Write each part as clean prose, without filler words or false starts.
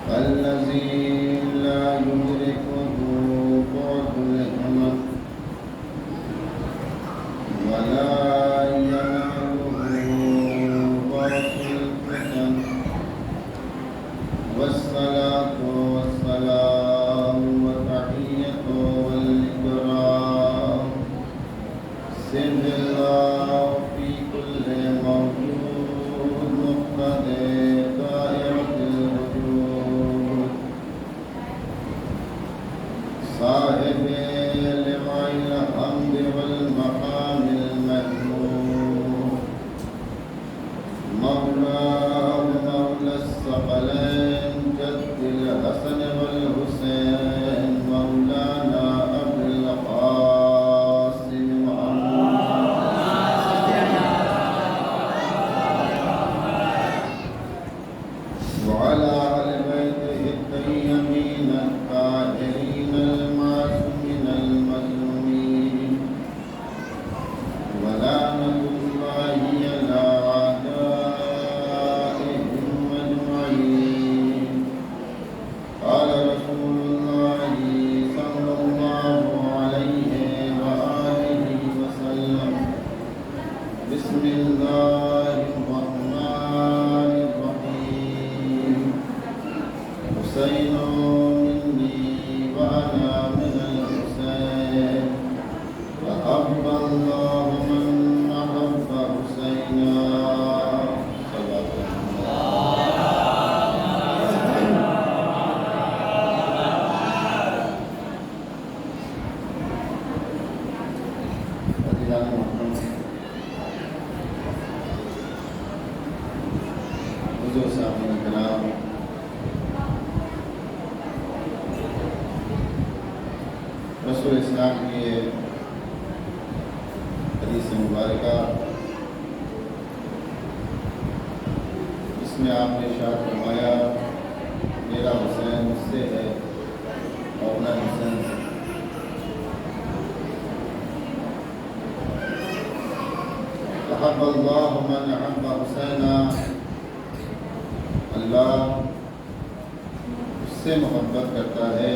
الذي لا يدركه بعد الهمم ولا يناله بعث الفتن والصلاة والسلام والتحية والإكرام سر الله في كل موجود مقتدى دائرة الوجود صاحب لواء الحمد والمقام المحمود مولاه مولى الثقلين جد الحسن والحسين مولانا أبو القاسم وعلى آل بيته الطيبين الطاهرين المعصومين المظلومين ولعنة الله على أعدائهم أجمعين قال رسول الله صلى الله عليه وآله وسلم بسم الله الرحمن الرحيم حسين مني وأنا من الحسين وأحب الله من أحب حسينا صلى حضور صاحب کرام رسول اسلام کی حدیث مبارکہ اس میں آپ نے ارشاد فرمایا میرا حسین مجھ سے ہے اور میں حسین سے احب اللہ من احب حسینا اللہ اس سے محبت کرتا ہے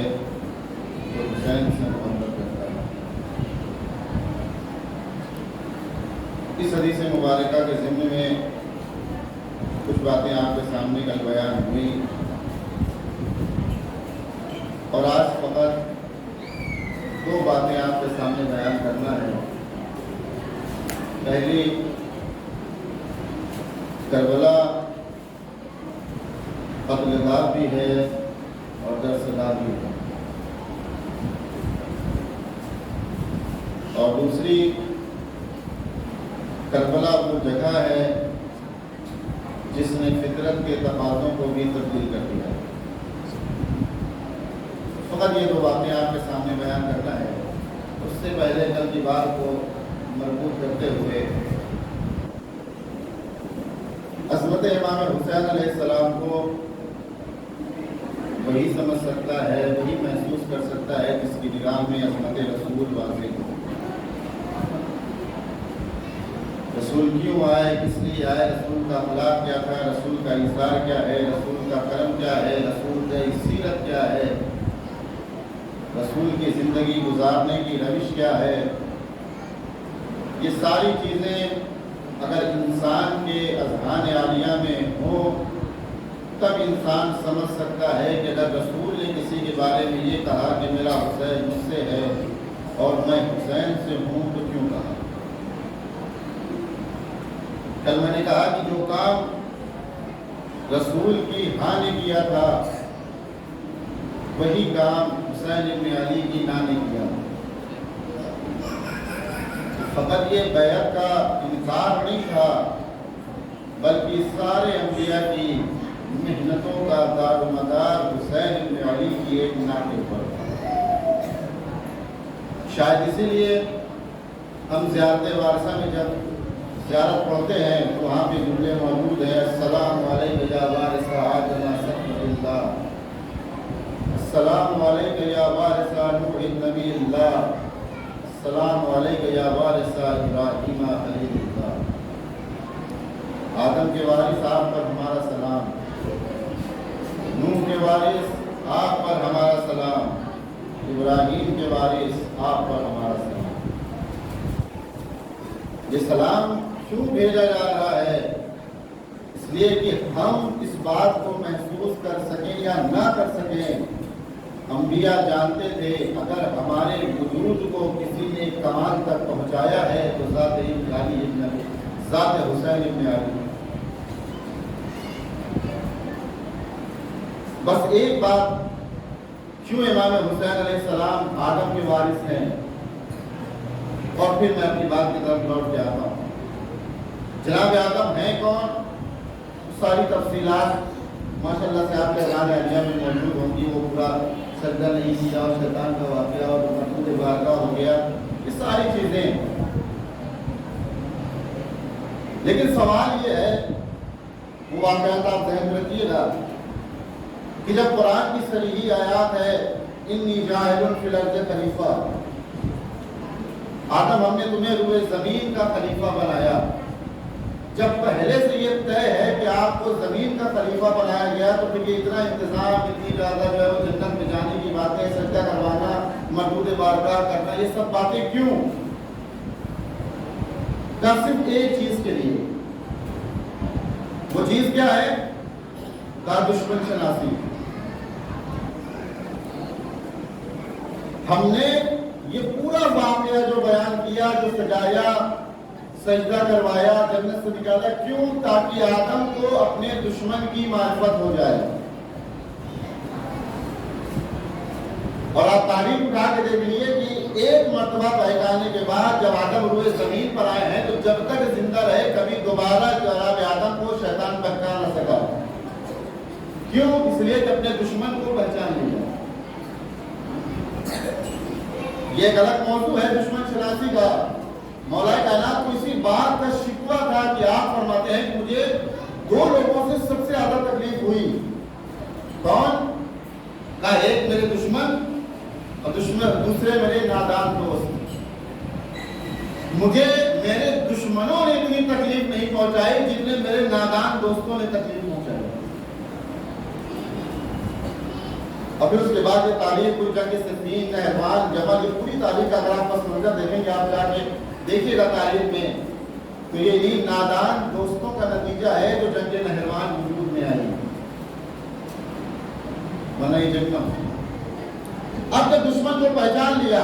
جو حسین سے محبت کرتا ہے۔ اس حدیث مبارکہ کے ضمن میں کچھ باتیں آپ کے سامنے کل بیان ہوئی اور آج فقط دو باتیں آپ کے سامنے بیان کرنا ہے۔ پہلی کربلا قتل دار بھی ہے اور درسدار بھی ہے، اور دوسری کربلا وہ جگہ ہے جس نے فطرت کے تقاضوں کو بھی تبدیل کر دیا ہے۔ فقط یہ دو باتیں آپ کے سامنے بیان کرنا ہے۔ اس سے پہلے کل کی بات کو مربوط کرتے ہوئے عظمت امام حسین علیہ السلام کو وہی سمجھ سکتا ہے، وہی محسوس کر سکتا ہے جس کی نگاہ میں عظمت رسول واضح ہو۔ رسول کیوں آئے، کس لیے آئے، رسول کا اخلاق کیا تھا، رسول کا اظہار کیا ہے، رسول کا کرم کیا ہے، رسول کی سیرت کیا ہے، رسول کی زندگی گزارنے کی روش کیا ہے، یہ ساری چیزیں اگر انسان کے اذہان عالیہ میں ہوں تب انسان سمجھ سکتا ہے کہ اگر رسول نے کسی کے بارے میں یہ کہا کہ میرا حسین مجھ سے ہے اور میں حسین سے ہوں تو کیوں کہا۔ کل میں نے کہا کہ جو کام رسول کی ہاں نے کیا تھا وہی کام حسین ابن علی کی نا نے کیا۔ فقط یہ بیعت کا انکار نہیں تھا بلکہ سارے انبیاء کی محنتوں کا دار و مدار حسین ابن علی کی ایک نا کے اوپر تھا۔ شاید اسی لیے ہم زیارت وارثہ میں جب زیارت پڑھتے ہیں تو وہاں پہ جملے موجود ہیں، السلام علیک یا وارث آدم صفوۃ اللہ، السلام علیک یا وارث نوح نبی اللہ، السلام علیک یا وارث ابراہیم خلیل اللہ۔ آدم کے وارث آپ پر ہمارا سلام، نوح کے وارث آپ پر ہمارا سلام، ابراہیم کے وارث آپ پر ہمارا سلام۔ یہ سلام کیوں بھیجا جا رہا ہے؟ اس لیے کہ ہم اس بات کو محسوس کر سکیں یا نہ کر سکیں، انبیاء جانتے تھے اگر ہمارے وجود کو کسی نے کمال تک پہنچایا ہے تو ذات حسین ابن علی۔ بس ایک بات، کیوں امام حسین علیہ السلام آدم کے وارث ہیں؟ اور پھر میں اپنی بات کی طرف لوٹ کے آتا ہوں۔ جناب آدم ہیں کون؟ ساری تفصیلات ماشاءاللہ سے آپ کے اعلان عالیہ میں موجود ہوں گی۔ وہ پورا سجدہ نہیں کیا اور شیطان کا واقعہ اور مقصود بارگاہ ہو گیا، یہ ساری چیزیں۔ لیکن سوال یہ ہے، وہ واقعات آپ ذہن میں رکھیے گا کہ جب قرآن کی صریحی آیات ہے انی جاعل فی الارض خلیفہ، آدم ہم نے تمہیں روئے زمین کا خلیفہ بنایا، جب پہلے سے یہ طے ہے کہ آپ کو زمین کا خلیفہ بنایا گیا تو پھر یہ اتنا انتظام، اتنی زیادہ جو ہے وہ جنت میں جانے کی باتیں، سجدہ کروانا، مربوط بارگاہ کرنا، یہ سب باتیں کیوں؟ کیا صرف ایک چیز کے لیے؟ وہ چیز کیا ہے؟ کا دشمن شناسی۔ ہم نے یہ پورا واقعہ جو بیان کیا، جو سجایا، سجدہ کروایا، جنت سے نکالا، کیوں؟ تاکہ آدم کو اپنے دشمن کی معرفت ہو جائے۔ اور آپ تاریخ اٹھا کے دیکھ لیے کہ ایک مرتبہ بہکانے کے بعد جب آدم روئے زمین پر آئے ہیں تو جب تک زندہ رہے کبھی دوبارہ جناب آدم کو شیطان بہکا نہ سکا۔ کیوں؟ اس لیے کہ اپنے دشمن کو پہچان لیا۔ یہ ایک الگ موضوع ہے دشمن شناسی کا۔ مولا کائنات کو اسی بات کا شکوہ تھا کہ آپ فرماتے ہیں کہ مجھے دو لوگوں سے سب سے زیادہ تکلیف ہوئی۔ کون؟ کہا ایک میرے دشمن اور دوسرے میرے نادان دوست۔ مجھے میرے دشمنوں نے اتنی تکلیف نہیں پہنچائی جتنے میرے نادان دوستوں نے تکلیف پہنچائی۔ اور پھر اس کے بعد یہ تاریخ کوئی جنگ صفین، نہروان، جمل، یہ پوری تاریخ اگر آپ پس منظر دیکھیں گے، آپ جا کے دیکھیے گا تاریخ میں، تو یہ نادان دوستوں کا نتیجہ ہے جو جنگ نہروان وجود میں آئی، ورنہ یہ جنگ نہ ہوئی۔ اب جب دشمن کو پہچان لیا،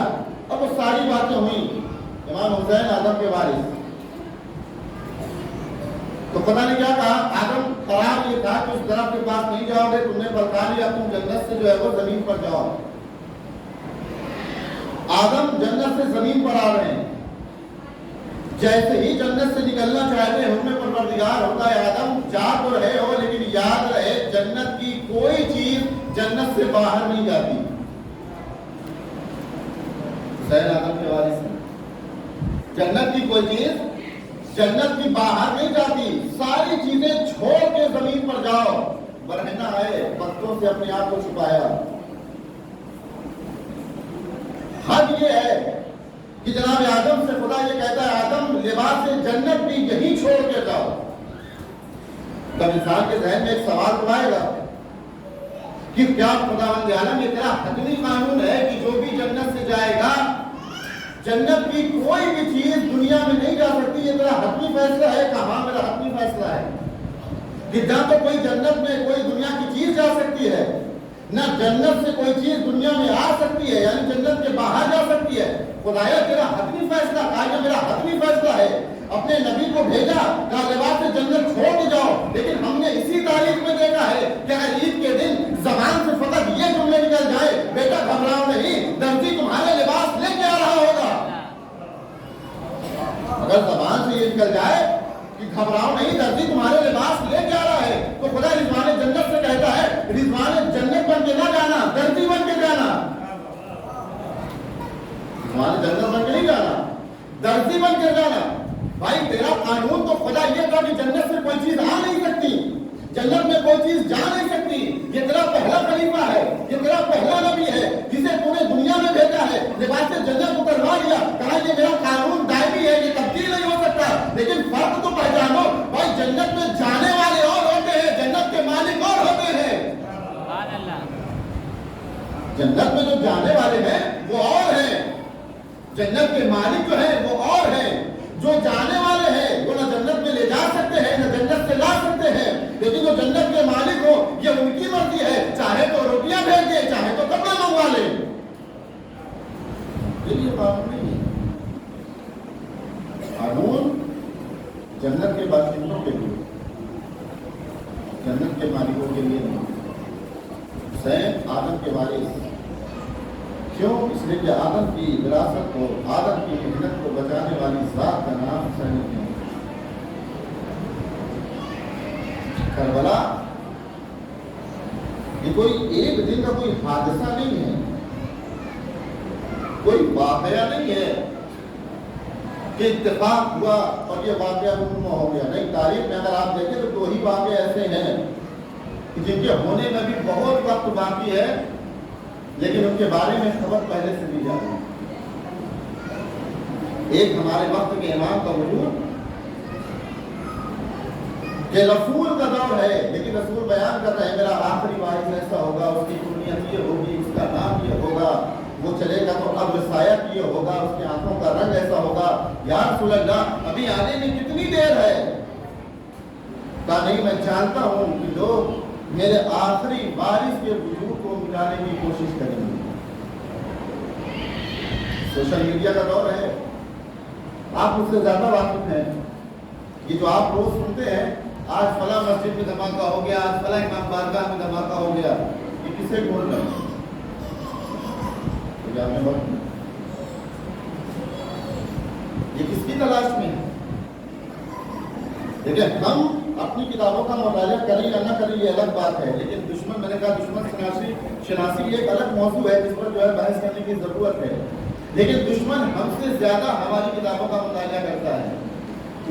اب وہ ساری باتیں ہوئیں، امام حسین آدم کے وارث، تو پتہ نہیں کیا کہا، آدم قرار یہ تھا کہ اس درخت کے پاس نہیں جاؤ گے، تم نے بلکا لیا، تم جنت سے جو ہے وہ زمین پر جاؤ۔ آدم جنت سے زمین پر آ رہے ہیں، جیسے ہی جنت سے نکلنا چاہتے ہیں، حکم پروردگار ہوتا ہے آدم جا تو رہے ہو لیکن یاد رہے جنت کی کوئی چیز جنت سے باہر نہیں جاتی۔ حسین آدم کے وارث ہیں، جنت کی کوئی چیز جنت کی باہر نہیں جاتی، ساری چیزیں چھوڑ کے زمین پر جاؤ۔ برہنہ آئے، پتوں سے اپنے آپ کو چھپایا۔ حد یہ ہے کہ جناب آدم سے خدا یہ کہتا ہے آدم لباس جنت بھی یہی چھوڑ کے جاؤ۔ تب انسان کے ذہن میں ایک سوال تو آئے گا کہ کیا خداوند عالم یہ تیرا حتمی قانون ہے کہ جو بھی جنت سے جائے گا، جنت کی کوئی بھی چیز دنیا میں نہیں جا سکتی، یہ تیرا حتمی فیصلہ ہے؟ کہاں میرا حتمی فیصلہ ہے کہ جہاں تو کوئی جنت میں کوئی دنیا کی چیز جا سکتی ہے، نہ جنت سے کوئی چیز دنیا میں آ سکتی ہے، یعنی جنت کے باہر جا سکتی ہے۔ خدایا تیرا حتمی فیصلہ، کہا یہ میرا حتمی فیصلہ ہے۔ اپنے نبی کو بھیجا، کہا لباس سے جنت چھوڑ کے جاؤ، لیکن ہم نے اسی تاریخ میں دیکھا ہے کہ عید کے دن زبان سے فقط یہ جملے نکل جائے، بیٹا گھبراؤ نہیں، درزی تمہارے لباس لے کے آ رہا ہوگا۔ اگر زبان سے یہ نکل جائے کہ گھبراؤ نہیں، درزی تمہارے لباس لے کے آ رہا ہے، تو خدا رضوان جنت سے کہتا ہے رضوان جنت بن کے نہ جانا، درزی بن کے جانا۔ رضوان جنت بن کے نہیں جانا، درزی بن کے جانا۔ بھائی تیرا قانون تو خدا یہ تھا کہ جنت سے کوئی چیز آ نہیں سکتی، جنت میں کوئی چیز جا نہیں سکتی۔ یہ تیرا پہلا خلیفہ ہے، یہ تیرا پہلا نبی ہے جسے تو نے دنیا میں بھیجا ہے، لباس سے جنت اتروا لیا، کہا یہ میرا قانون دائمی ہے، یہ تبدیل نہیں ہو سکتا۔ لیکن فرق تو پہچانو، بھائی جنت میں جانے والے اور ہوتے ہیں، جنت کے مالک اور ہوتے ہیں۔ جنت میں جو جانے والے ہیں وہ اور ہیں، جنت کے مالک جو ہیں وہ اور ہیں، جو جانے والے ہیں وہ نہ جنت میں لے جا سکتے ہیں نہ جنت سے لا سکتے ہیں، لیکن جو جنت کے مالک ہو یہ ان کی مرضی ہے، چاہے تو روٹیاں بھیج دے چاہے تو کپڑے منگوا لے، یہ قانون نہیں ہے۔ قانون جنت کے باشندوں کے لیے، جنت کے مالکوں کے لیے نہیں۔ حسین آدم کے وارث، کیوں؟ اس لیے کہ آدم کی وراثت کو، آدم کی محنت کو بچانے والی ذات کا نام حسین ہے۔ کربلا یہ کوئی ایک دن کا کوئی حادثہ نہیں ہے، کوئی واقعہ نہیں ہے کہ اتفاق ہوا اور یہ واقعہ رونما ہو گیا، نہیں۔ تاریخ میں اگر آپ دیکھیں تو 2 ہی واقعے ایسے ہیں جن کے ہونے میں بھی بہت وقت باقی ہے، لیکن ان کے بارے میں خبر پہلے سے دی جاتی ہے۔ ایک ہمارے وقت کے امام کا وجود کہ رسول کا دور ہے، لیکن رسول بیان کر رہے ہیں میرا آخری وارث ایسا ہوگا، اس کی کنیت یہ ہوگی، اس کا نام یہ ہوگا، وہ چلے گا تو اب رسایت یہ ہوگا، اس کی آنکھوں کا رنگ ایسا ہوگا۔ یا رسول اللہ ابھی آنے میں کتنی دیر ہے؟ کہا نہیں، میں جانتا ہوں کہ لوگ میرے آخری وارث کے وجود کو مٹانے کی کوشش کریں گے۔ سوشل میڈیا کا دور ہے، آپ مجھ سے زیادہ واقف ہیں۔ یہ جو آپ روز سنتے ہیں آج فلاں مسجد میں دھماکہ ہو گیا، آج فلاں امام بارگاہ میں دھماکہ ہو گیا، یہ کسے ڈھونڈ رہے ہیں؟ یہ کس کی تلاش میں ہے؟ دیکھیں، ہم اپنی کتابوں کا مطالعہ کریں یا نہ کریں یہ الگ بات ہے، لیکن دشمن، میں نے کہا دشمن شناسی ایک الگ موضوع ہے جس پر جو ہے بحث کرنے کی ضرورت ہے، لیکن دشمن ہم سے زیادہ ہماری کتابوں کا مطالعہ کرتا ہے۔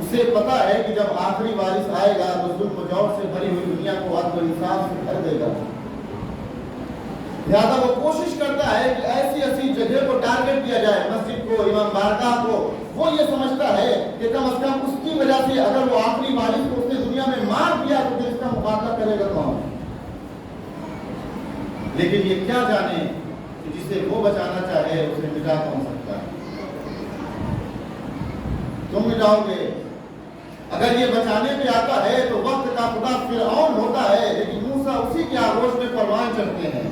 اسے پتا ہے کہ جب آخری وارث آئے گا تو ظلم و جور سے بھری ہوئی دنیا کو عدل و انصاف سے بھر دے گا، لہٰذا وہ کوشش کرتا ہے کہ ایسی ایسی جگہ کو ٹارگٹ کیا جائے، مسجد کو، امام بارگاہ کو۔ وہ یہ سمجھتا ہے کہ کم از کم اس کی وجہ سے اگر وہ آخری وارث کو اس نے دنیا میں مار دیا تو پھر اس کا مقابلہ کرے گا کون؟ لیکن یہ کیا جانے کہ جسے وہ بچانا چاہے اسے مٹا کون سکتا ہے؟ تم مٹاؤ گے؟ اگر یہ بچانے پہ آتا ہے تو وقت کا خدا فرعون ہوتا ہے، لیکن موسیٰ اسی کے آغوش میں پروان چڑھتے ہیں۔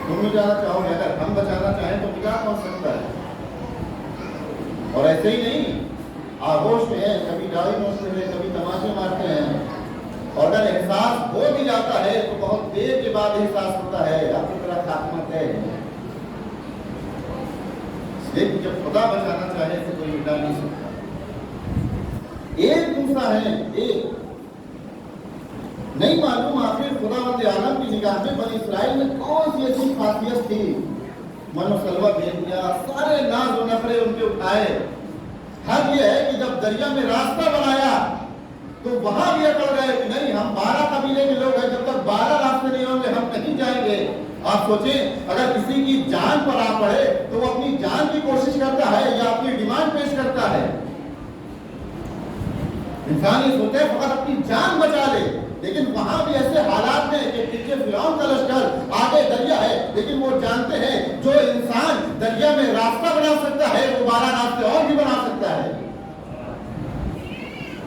تم مٹانا چاہو گے؟ اگر ہم بچانا چاہیں تو مٹا کون سکتا ہے؟ اور ایسے ہی نہیں، آغوش میں ہے، کبھی ڈائی نوچتے ہیں، کبھی تماشے مارتے ہیں، اور اگر احساس ہو بھی جاتا ہے تو بہت دیر کے بعد احساس ہوتا ہے آپ کی طرح خاتمہ ہے۔ لیکن جب خدا بچانا چاہے تو کوئی مٹا نہیں سکتا۔ ایک موسیٰ ہے، ایک نہیں معلوم آخر خداوند عالم کی نگاہ میں بنی اسرائیل میں کون سی ایسی خاصیت تھی، من و سلوہ بھیج دیا، سارے ناز و نخرے ان کے اٹھائے۔ حق یہ ہے کہ جب دریا میں راستہ بنایا تو وہاں بھی اکڑ گئے کہ نہیں، ہم 12 قبیلے کے لوگ ہیں، جب تک 12 راستے نہیں ہوں گے ہم نہیں جائیں گے۔ آپ سوچیں اگر کسی کی جان پر آ پڑے تو وہ اپنی جان کی کوشش کرتا ہے یا اپنی ڈیمانڈ پیش کرتا ہے؟ انسان یہ سوچتا ہے فقط اپنی جان بچا لے، لیکن وہاں بھی ایسے حالات میں کہ پیچھے فرعون کا لشکر، آگے دریا ہے، لیکن وہ جانتے ہیں جو انسان دریا میں راستہ بنا سکتا ہے وہ 12 راستے اور بھی بنا سکتا ہے،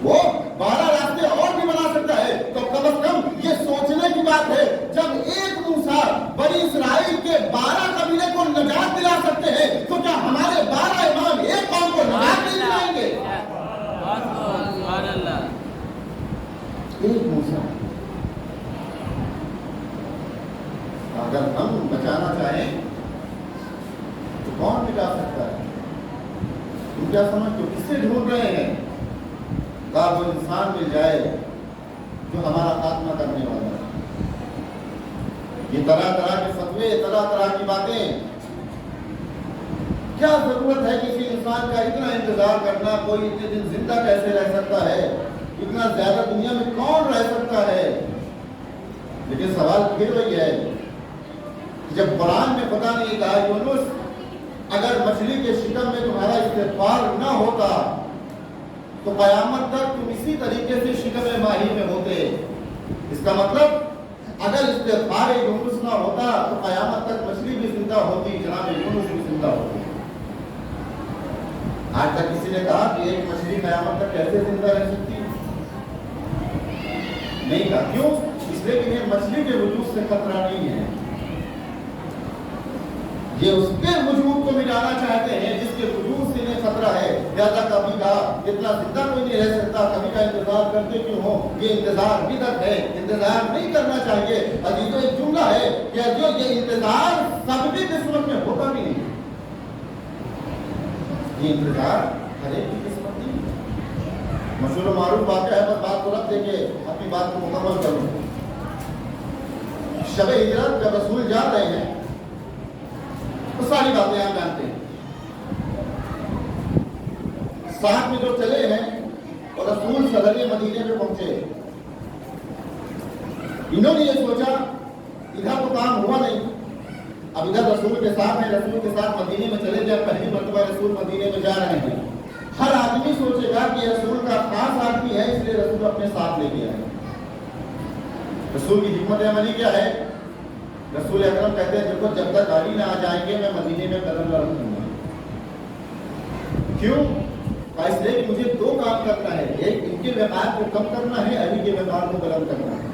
وہ 12 راستے اور بھی بنا سکتا ہے۔ تو کم از کم یہ سوچنے کی بات ہے جب ایک موسیٰ بنی اسرائیل کے 12 قبیلے کو نجات دلا سکتے ہیں تو کیا ہمارے 12 امام ایک قوم کو نجات نہیں دلائیں گے؟ ایک موسیٰ اگر ہم بچانا چاہیں تو کون مٹا سکتا ہے؟ تم کیا سمجھتے ہو کس سے ڈھونڈ رہے ہیں؟ کہا وہ انسان مل جائے جو ہمارا خاتمہ کرنے والا ہے۔ یہ طرح طرح کے فتوے، طرح طرح کی باتیں، کیا ضرورت ہے کسی انسان کا اتنا انتظار کرنا؟ کوئی اتنے دن زندہ کیسے رہ سکتا ہے؟ اتنا زیادہ دنیا میں کون رہ سکتا ہے؟ لیکن سوال پھر وہی ہے، جب قرآن میں خدا نے کہا یونس اگر مچھلی کے شکم میں تمہارا استغفار نہ ہوتا تو قیامت تک تم اسی طریقے سے شکم ماہی میں ہوتے۔ اس کا مطلب اگر استغفار یونس نہ ہوتا تو قیامت تک مچھلی بھی زندہ ہوتی، جناب یونس بھی زندہ ہوتی۔ آج تک کسی نے کہا کہ ایک مچھلی قیامت تک کیسے زندہ رہ سکتی؟ نہیں کہا۔ کیوں؟ اس لیے کہ یہ مچھلی کے وجود سے خطرہ نہیں ہے، یہ اس کے وجود کو مٹانا چاہتے ہیں جس کے وجود سے انہیں خطرہ ہے۔ لہٰذا کبھی کہا اتنا زندہ کوئی نہیں رہ سکتا، کبھی کا انتظار کرتے کیوں ہو؟ یہ انتظار بدعت ہے، انتظار نہیں کرنا چاہیے۔ عزیزو ایک جملہ ہے کہ جو یہ انتظار سبھی قسمت میں ہوتا بھی نہیں، یہ انتظار ہر ایک کی قسمت نہیں۔ مشہور و معروف واقعہ ہے، بس بات کو رکھ دے کے اپنی بات کو مکمل کروں۔ شب ہجرت جب رسول جا رہے ہیں تو ساری باتیں آپ جانتے ہیں، ساتھ میں جو چلے ہیں اور رسول صدر مدینے میں پہنچے، انہوں نے یہ سوچا ادھر تو کام ہوا نہیں، اب ادھر رسول کے ساتھ ہیں، رسول کے ساتھ مدینے میں چلے جائے، پہلی مرتبہ رسول مدینے میں جا رہے ہیں، ہر آدمی سوچے گا کہ رسول کا خاص آدمی ہے اس لیے رسول اپنے ساتھ لے کے آئے۔ رسول کی حکمت عملی کیا ہے؟ رسول اکرم کہتے ہیں دیکھو جب تک علی نہ آ جائیں گے میں مدینے میں قدم نہ رکھوں گا۔ کیوں؟ اس لیے کہ مجھے دو کام کرنا ہے، ایک ان کے وقار کو کم کرنا ہے، علی کے وقار کو بلند کرنا ہے۔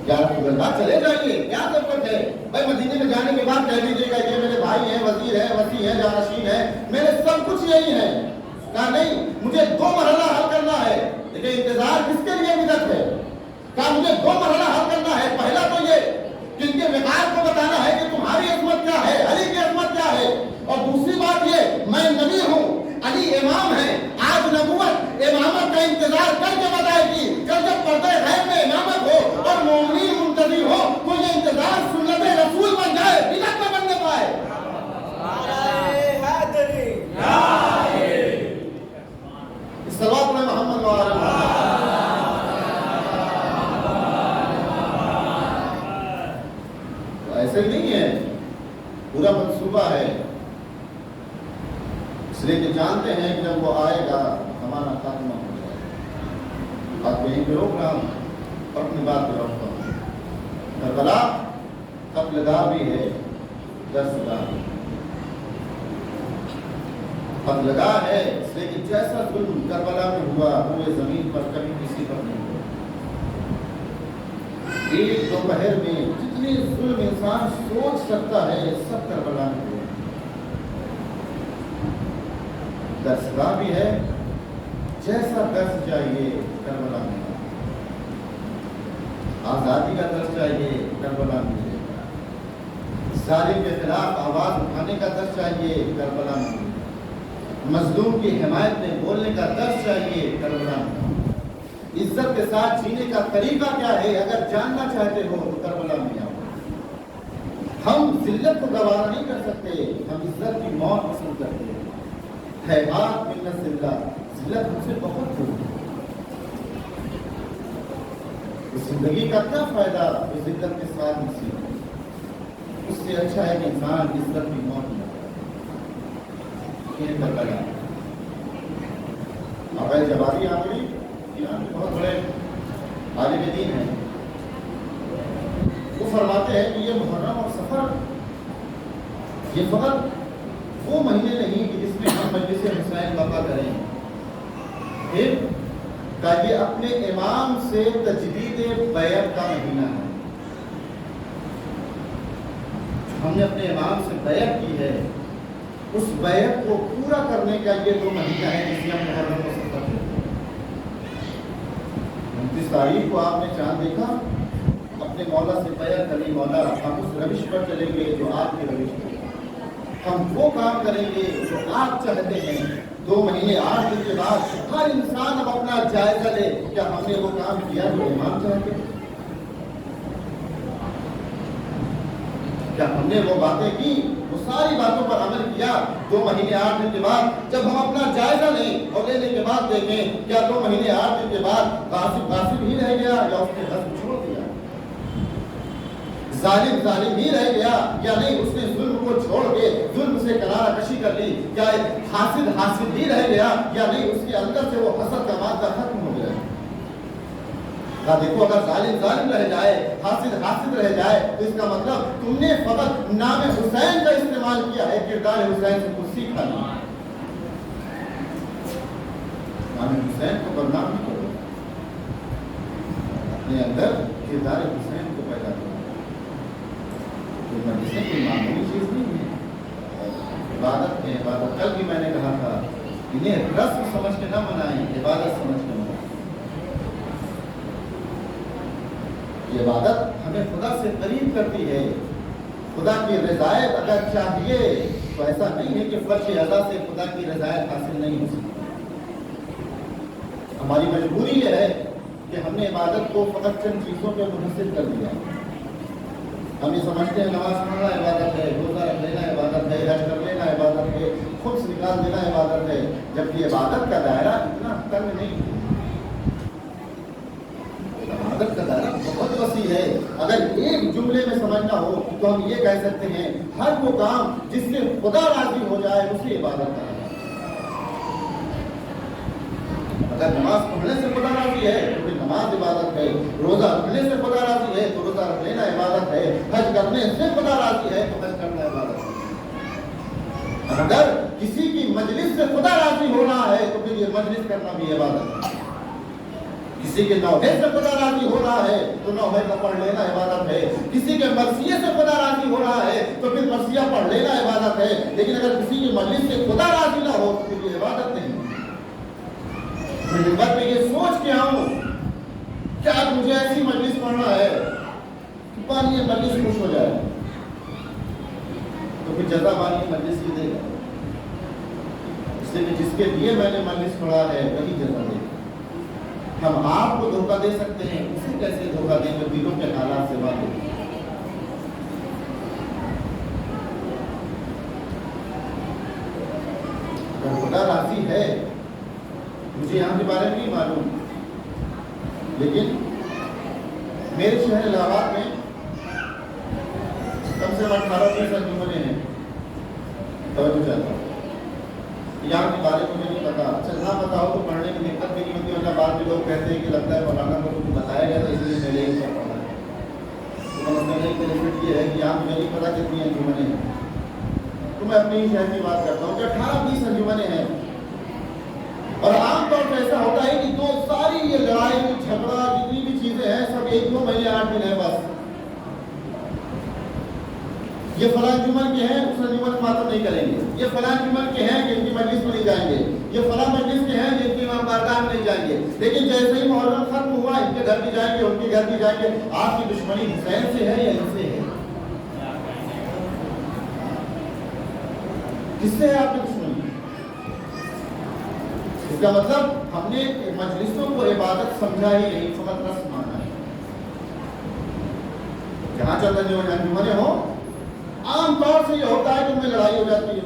کیا رسول اللہ چلے جائیے، کیا ضرورت ہے؟ بھائی مدینے میں جانے کے بعد کہہ دیجیے گا یہ میرے بھائی ہیں، وزیر ہے، وسیع ہے، جانشین ہے، میرے سب کچھ یہی ہے۔ کہا نہیں، مجھے دو مرحلہ حل کرنا ہے۔ لیکن انتظار کس کے لیے بدعت ہے؟ کہا مجھے دو مرحلہ حل کرنا ہے، پہلا تو یہ کہ ان کے وقار کو بتانا ہے کہ تمہاری عظمت کیا ہے، علی کی عظمت کیا ہے، اور دوسری بات یہ میں نبی ہوں، علی امام ہے، آج نبوت امامت کا انتظار کر کے بتائے گی، کل جب پردہ غیب میں امامت ہو اور مومنین منتظر ہو تو یہ انتظار سنت رسول بن جائے، بدعت نہ بننے پائے۔ صلوات علی محمد و آل محمد۔ ایسے ہی نہیں ہے، پورا منصوبہ ہے، اس لیے کہ جانتے ہیں کہ جب وہ آئے گا ہمارا خاتمہ ہو جائے گا۔ بات کو یہیں پہ روک رہا ہوں اور اپنی بات پہ روکتا ہوں۔ کربلا قتل گاہ بھی ہے، درس گاہ بھی ہے۔ قتل گاہ ہے اس لیے کہ جیسا ظلم کربلا میں ہوا پورے زمین پر کبھی کسی پر نہیں ہوا۔ ایک دوپہر میں جتنے ظلم انسان سوچ سکتا ہے سب کربلا میں ہوئے۔ درسگاہ بھی ہے، جیسا درس چاہیے کربلا میں، آزادی کا درس چاہیے کربلا میں، ظالم کے خلاف آواز اٹھانے کا درس چاہیے کربلا میں، مظلوم کی حمایت میں بولنے کا درس چاہیے کربلا میں، عزت کے ساتھ جینے کا طریقہ کیا ہے اگر جاننا چاہتے ہو تو کربلا میں آؤ۔ ہم ذلت کو گوارا نہیں کر سکتے، ہم عزت کی موت پسند کرتے ہیں۔ ہے بات من الذلت، ذلت ہم سے بہت دور ہے۔ اس زندگی کا کیا فائدہ جو ذلت کے ساتھ نصیب ہے؟ اس سے اچھا ہے کہ انسان عزت کی موت نہ کرے۔ یہ کربلا آقائے جباری عامری بہت بڑے عالم دین ہیں، وہ فرماتے ہیں کہ یہ محرم اور سفر یہ فقط وہ مہینے نہیں کہ جس میں ہم مجلس حسین برپا کریں، پھر کہ یہ اپنے امام سے تجدید بیعت کا مہینہ ہے۔ ہم نے اپنے امام سے بیعت کی ہے، اس بیعت کو پورا کرنے کا یہ دو مہینہ ہے جس میں ہم محرم اور سفر کرتے ہیں۔ 29 تاریخ کو آپ نے چاند دیکھا، اپنے مولا سے بیعت کری، مولا ہم اس روش پر چلیں گے جو آپ کے روش پر، ہم وہ کام کریں گے جو آپ چاہتے ہیں۔ 2 مہینے 8 دن کے بعد ہر انسان اب اپنا جائزہ لے، کیا ہم نے وہ کام کیا جو امام چاہتے ہیں؟ کیا ہم نے وہ باتیں کی، وہ ساری باتوں پر عمل کیا؟ 2 مہینے 8 دن کے بعد جب ہم اپنا جائزہ لیں اور لینے کے بعد دیکھیں کیا 2 مہینے 8 دن کے بعد غاصب ہی رہ گیا یا اس نے غصب چھوڑ دیا؟ ظالم ہی رہ گیا یا نہیں اس نے ظلم کو چھوڑ کے ظلم سے کنارہ کشی کر لی؟ کیا حاسد ہی رہ گیا یا نہیں اس کے اندر سے وہ حسد کا مادہ ختم ہو گیا؟ کہا دیکھو اگر ظالم ظالم رہ جائے، حاسد حاسد رہ جائے، تو اس کا مطلب تم نے فقط نام حسین کا استعمال کیا ہے، کردار حسین سے کچھ سیکھا نہیں۔ نام حسین کو بدنام نہیں کرو، اپنے اندر کردار حسین کو پیدا کرو۔ مجلسیں کوئی معمولی چیز نہیں ہے، عبادت ہے، عبادت کل بھی میں نے کہا تھا، انہیں رسم سمجھ کے نہ منائیں، عبادت سمجھ کے منائیں۔ یہ عبادت ہمیں خدا سے قریب کرتی ہے، خدا کی رضایت اگر چاہیے تو ایسا نہیں ہے کہ فرش ادا سے خدا کی رضایت حاصل نہیں ہو سکتی۔ ہماری مجبوری یہ ہے کہ ہم نے عبادت کو فقط چند چیزوں پہ منحصر کر دیا۔ ہم یہ سمجھتے ہیں نماز پڑھنا عبادت ہے، روزہ رکھ لینا عبادت ہے، حج کر لینا عبادت ہے، خود نکال دینا عبادت ہے، جبکہ عبادت کا دائرہ اتنا تنگ نہیں ہے۔ عبادت کا دائرہ بہت وسیع ہے۔ اگر ایک جملے میں سمجھنا ہو تو ہم یہ کہہ سکتے ہیں ہر وہ کام جس سے خدا راضی ہو جائے اسے عبادت کرنا۔ اگر نماز پڑھنے سے خدا راضی ہے تو پھر نماز عبادت ہے، روزہ رکھنے سے خدا راضی ہے تو روزہ رکھ لینا عبادت ہے، حج کرنے سے خدا راضی ہے تو حج کرنا عبادت ہے۔ اگر کسی کی مجلس سے خدا راضی ہو رہا ہے تو پھر یہ مجلس کرنا بھی عبادت ہے۔ کسی کے نوحے سے خدا راضی ہو رہا ہے تو نوحے کا پڑھ لینا عبادت ہے۔ کسی کے مرثیے سے خدا راضی ہو رہا ہے تو پھر مرثیہ پڑھ لینا عبادت ہے۔ لیکن اگر کسی کی مجلس سے خدا راضی نہ ہو تو پھر یہ عبادت نہیں۔ میں یہ سوچ کے آؤں کہ آج مجھے ایسی مجلس پڑھنا ہے کہ پانی یہ مجلس خوش ہو جائے، تو پھر جزا بانی مجلس کی دے گا۔ اس لیے جس کے لیے میں نے مجلس پڑھا ہے وہی جزا دے گا۔ ہم آپ کو دھوکہ دے سکتے ہیں، اسے کیسے دھوکہ دیں جو دلوں کے حالات سے واقف ہے۔ اگر خدا راضی ہے، مجھے یہاں کے بارے میں نہیں معلوم، لیکن میرے شہر الہ آباد میں کم سے کم 18-20 انجمنیں ہیں۔ توجہ چاہتا ہوں، یہاں کے بارے میں مجھے نہیں پتا، اچھا نہ پتا ہو تو پڑھنے کی دقت بھی نہیں ہوتی، ورنہ بعد میں لوگ کہتے ہیں کہ لگتا ہے مولانا کو کچھ بتایا گیا تو اس لیے میں نے یہ سب پڑھا ہے۔ تو مسئلہ ایک بینیفٹ یہ ہے کہ یہاں مجھے نہیں پتا کتنی انجمنیں ہیں، تو میں اپنے ہی شہر کی بات کرتا ہوں کہ 18-20 انجمنیں ہیں، اور عام طور پہ ایسا ہوتا ہے کہ تو ساری یہ لڑائی جھگڑا جتنی بھی چیزیں ہیں سب 1-2 مہینے 8 دن ہے بس۔ یہ فلاں انجمن کے ہیں، اس انجمن میں ماتم نہیں کریں گے، یہ فلاں انجمن کے ہیں جن کی مجلس میں نہیں جائیں گے، یہ فلاں مجلس کے ہیں جن کی امام بارگاہ میں نہیں جائیں گے، لیکن جیسے ہی محرم ختم ہوا ان کے گھر بھی جائیں گے، ان کے گھر بھی جائیں گے۔ آپ کی دشمنی حسین سے ہے یا ان سے ہے؟ کس سے ہے آپ کی دشمنی؟ اس کا مطلب ہم نے مجلسوں کو عبادت سمجھا ہی نہیں، فقط رسم مانا ہے۔ جہاں چند انجمنیں ہوں عام طور سے یہ ہوتا ہے کہ ان میں لڑائی ہو جاتی ہے،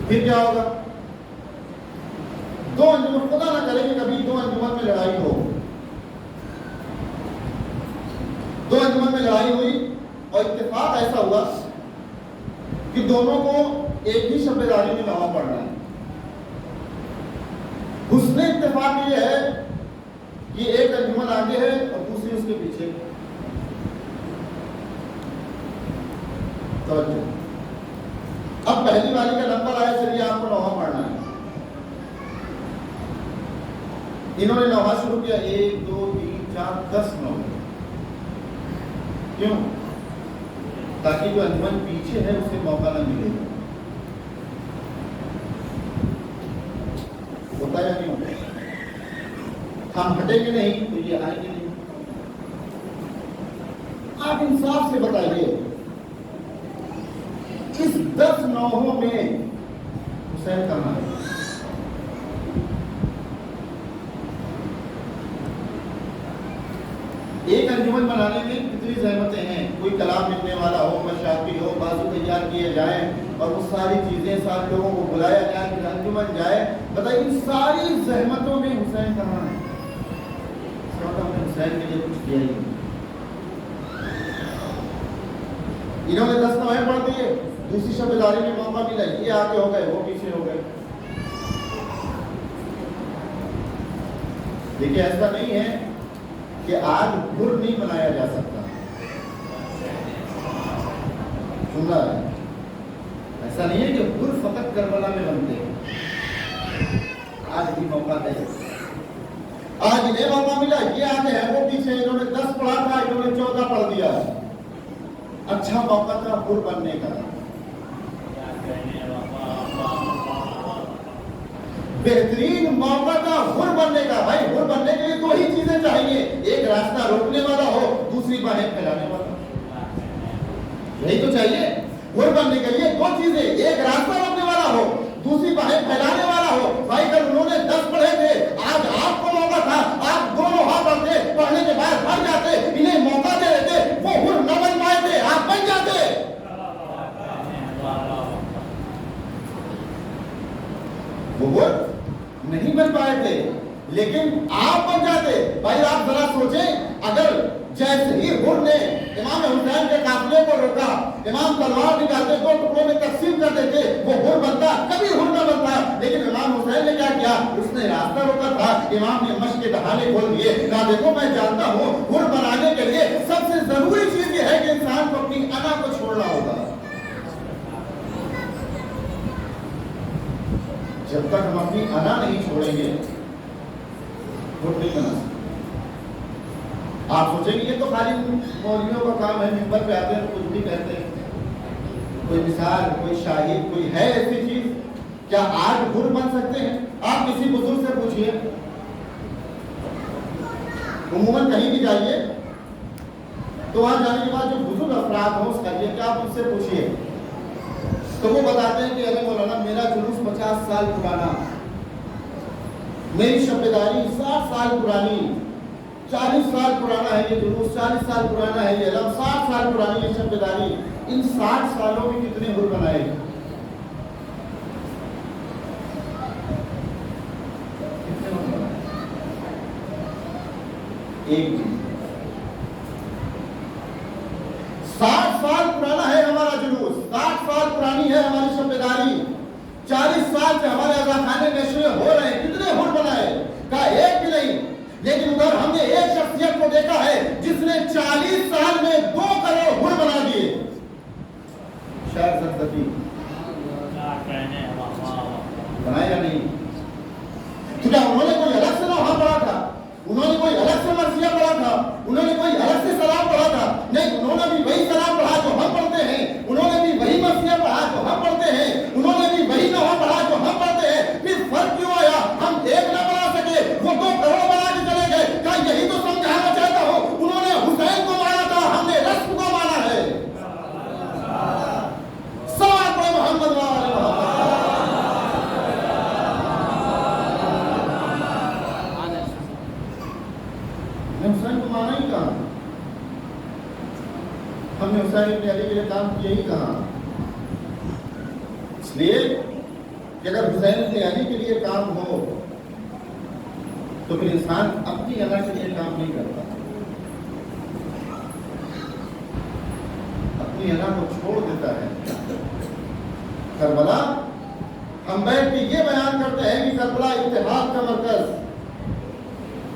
پھر کیا ہوگا؟ 2 انجمن، خدا نہ کرے کہ کبھی 2 انجمن میں لڑائی ہو، 2 انجمن میں لڑائی ہوئی اور اتفاق ایسا ہوا کہ دونوں کو ایک ہی شب داری میں نماز پڑھنا ہے۔ حسن اتفاق یہ ہے کہ ایک انجمن آگے ہے اور دوسری اس کے پیچھے۔ توجہ، اب پہلی والی کا نمبر آیا، چلیے آپ کو نوحہ پڑھنا ہے۔ انہوں نے نوحہ شروع کیا، 1 2 3 4 10 نوحے۔ کیوں؟ تاکہ جو انجمن پیچھے ہے اسے موقع نہ ملے۔ ہوتا یا نہیں ہوتا؟ ہم ہٹیں گے نہیں تو یہ آئیں گے نہیں۔ آپ انصاف سے بتائیے اس 10 نوحوں میں حسین کہاں ہے؟ ایک انجمن بنانے میں کتنی زحمتیں ہیں، کوئی کلام لکھنے والا ہو، مشافی ہو، بازو تیار کیے جائیں اور وہ ساری چیزیں، سارے لوگوں کو بلایا جائے کہ انجمن جائے۔ بتائیے ان ساری زحمتوں میں حسین کہاں ہے؟ اس کا ہم نے حسین کے لیے کچھ کیا ہی نہیں۔ انہوں نے 10 نوحے پڑھ دیے، دوسری شب داری میں موقع ملا، یہ آگے ہو گئے وہ پیچھے ہو گئے۔ دیکھیے ایسا نہیں ہے کہ آج حر نہیں بنایا جا سکتا، سن رہا ہے؟ ایسا نہیں ہے کہ حر فقط کربلا میں بنتے ہیں، آج بھی موقع ہے، آج انہیں موقع ملا، یہ آتے ہیں وہ پیچھے انہوں نے 10 پڑھا تھا، انہوں نے 14 پڑھ دیا، اچھا موقع تھا حر بننے کا، بہترین موقع تھا حر بننے کا۔ بھائی حر بننے کے لیے دو ہی چیزیں چاہیے، ایک راستہ روکنے والا ہو، دوسری باہیں پھیلانے والا، یہی تو چاہیے حر بننے کے لیے، دو چیزیں، ایک راستہ روکنے والا ہو، دوسری باہیں پھیلانے والا ہو۔ بھائی اگر انہوں نے 10 پڑھے تھے، آج آپ کو موقع تھا، آپ دونوں ہاں پڑھتے، پڑھنے کے بعد بڑھ جاتے، انہیں موقع دے دیتے، وہ حر نہ بن پائے تھے، آپ بن جاتے۔ وہ نہیں بن پائے تھے لیکن آپ بن جاتے۔ بھائی آپ ذرا سوچیں، اگر جیسے ہی حر نے امام حسین کے قافلے کو روکا، امام تلوار نکالتے، 2 ٹکڑوں میں تقسیم کر دیتے، وہ حر بنتا، کبھی حر نہ بنتا۔ لیکن امام حسین نے کیا کیا؟ اس نے راستہ روکا تھا، امام نے مشق کے دہانے کھول دیے۔ کہا دیکھو میں جانتا ہوں حر بنانے کے لیے سب سے ضروری چیز یہ ہے کہ انسان کو اپنی انا کو چھوڑنا ہوگا۔ جب تک ہم اپنی انا نہیں چھوڑیں گے حر نہیں بنا سکتے۔ آپ سوچیں گے یہ تو خالی مولویوں کا کام ہے، ممبر پہ آتے ہیں کچھ بھی کہتے ہیں، کوئی مثال، کوئی شاہد، کوئی ہے ایسی چیز؟ کیا آج حر بن سکتے ہیں؟ آپ کسی بزرگ سے پوچھئے، عموماً کہیں بھی جائیے تو وہاں جانے کے بعد جو بزرگ افراد ہوں اس کا یہ کیا آپ ان سے پوچھئے تو وہ بتاتے ہیں کہ ارے مولانا میرا جلوس 50 سال پرانا، میری شبیداری 60 سال پرانی، 40 سال پرانا ہے یہ جلوس، 40 سال پرانا ہے یہ علم، 60 سال پرانی یہ شبیداری، ان 60 سالوں میں کتنے حر بنائے؟ ایک دن 60 سال پرانا ہے ہمارا جلوس، 60 سال پرانی ہے ہماری شبیداری، 40 سال سے ہمارے اذاخانے نشرے ہو رہے ہیں، کتنے حر بنائے؟ کہا ایک بھی نہیں، لیکن ادھر ہم نے ایک شخصیت کو دیکھا ہے جس نے 40 سال میں 2 کروڑ حر بنا دیے، شاعر زرزبی بنایا یا نہیں؟ تو کیا انہوں نے کوئی الگ سے نوحہ پڑھا تھا؟ انہوں نے کوئی الگ سے مرثیہ پڑھا تھا؟ انہوں نے کوئی الگ سے سلام پڑھا تھا؟ نہیں، انہوں نے بھی وہی سلام پڑھا جو ہم پڑھتے ہیں، انہوں نے بھی وہی مرثیہ پڑھا جو ہم پڑھتے ہیں، انہوں نے بھی وہی نوحہ پڑھا جو ہم پڑھتے ہیں، پھر فرق کیوں آیا؟ ہم ایک نہ بنا سکے، وہ 2 کروڑ بنا کے چلے گئے۔ کہا یہی تو سمجھانا چاہتا ہوں، انہوں نے حسین کو مانا تھا، ہم نے رسم کو مانا ہے۔ صلوات پڑھو محمد وآل محمد۔ حسین کو مانا ہی کہاں؟ ہم نے حسین ابن علی کے لیے کام کیا ہی کہاں؟ اس لیے کہ اگر حسین ابن علی کے لیے کام ہو تو پھر انسان اپنی انا کے لیے کام نہیں کرتا، اپنی انا کو چھوڑ دیتا ہے۔ کربلا ہم بیٹھ کے یہ بیان کرتے ہیں کہ کربلا اتحاد کا مرکز،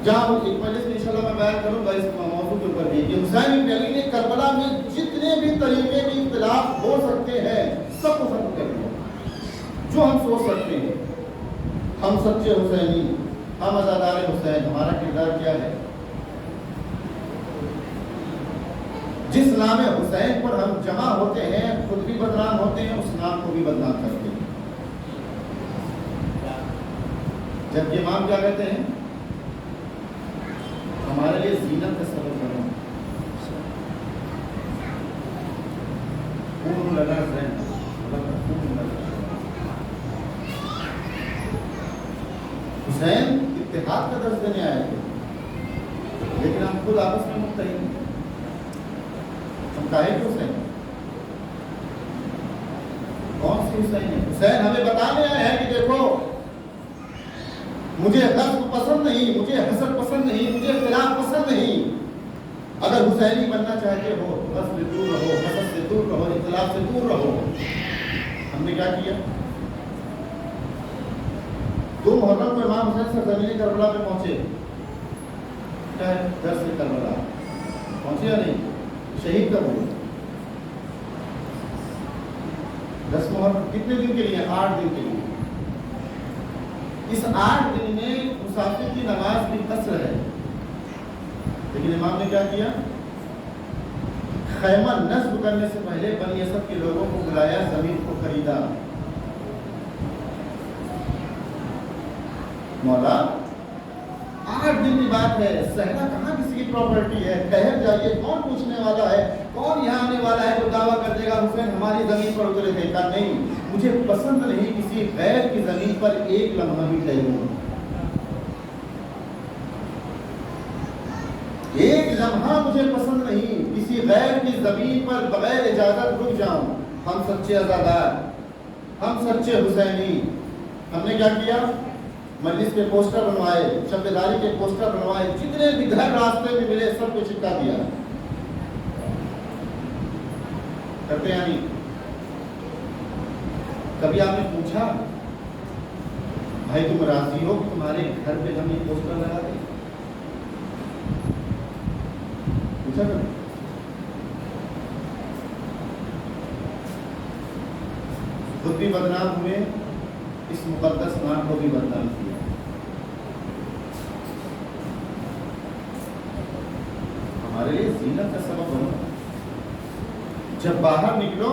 جہاں ایک مجلس میں انشاءاللہ میں بیان کروں گا اس موضوع کے اوپر بھی کہ حسین ابن علی نے کربلا میں جتنے بھی طریقے کے اختلاف ہو سکتے ہیں سب کو ختم کر دیا، جو ہم سوچ سکتے ہیں۔ ہم سچے حسینی، ہم عزادار حسین، ہمارا کردار کیا ہے؟ جس نام حسین پر ہم جمع ہوتے ہیں خود بھی بدنام ہوتے ہیں، اس نام کو بھی بدنام کرتے ہیں۔ جب یہ امام کیا کہتے ہیں؟ ہمارے لیے زینت کا سبب بنو، خون لگا زین، حسین اتحاد کا درس دینے آئے تھے، لیکن ہم خود آپس میں مختلف ہیں۔ ہم کاہے کے حسین؟ کون سی حسین ہے؟ حسین ہمیں بتانے آئے ہیں کہ دیکھو مجھے غضب پسند نہیں، مجھے حسد پسند نہیں، مجھے اختلاف پسند نہیں۔ اگر حسینی بننا چاہتے ہو غضب سے دور رہو، حسد سے دور رہو، اختلاف سے دور رہو۔ ہم نے کیا کیا؟ 2 محرم کو امام حسین سرزمین کربلا میں پہنچے، کیا ہے؟ در سے کربلا پہنچے یا نہیں؟ شہید کب ہوئے؟ 10 محرم کتنے دن کے لیے؟ 8 دن کے لیے. اس 8 دن میں مسافر کی نماز بھی قصر ہے، لیکن امام نے کیا کیا؟ خیمہ نصب کرنے سے پہلے بنی اسد کے لوگوں کو بلایا، زمین کو خریدا. مولا 8 دن کی بات ہے، صحرا کہاں کسی کی پراپرٹی ہے؟ ٹھہر جائیے، کون پوچھنے والا ہے؟ کون یہاں آنے والا ہے جو دعویٰ کر دے گا حسین ہماری زمین پر اترے تھے؟ کہا نہیں، مجھے پسند نہیں کسی غیر کی زمین پر ایک لمحہ بھی ٹھہروں. ایک لمحہ مجھے پسند نہیں کسی غیر کی زمین پر بغیر اجازت رک جاؤں. ہم سچے عزادار، ہم سچے حسینی. ہم نے کیا کیا؟ مجلس کے پوسٹر بنوائے، شب بیداری کے پوسٹر بنوائے، جتنے بھی گھر راستے میں ملے سب کو چپکا دیا. کرتے ہیں نہیں؟ کبھی آپ نے پوچھا بھائی تم راضی ہو کہ تمہارے گھر پہ ہم یہ پوسٹر لگا دیں؟ پوچھا کبھی؟ خود بھی بدنام ہوئے، اس مقدس نام کو بھی بدنام کیا. ہمارے لیے زینت کا سبب بنو. جب باہر نکلو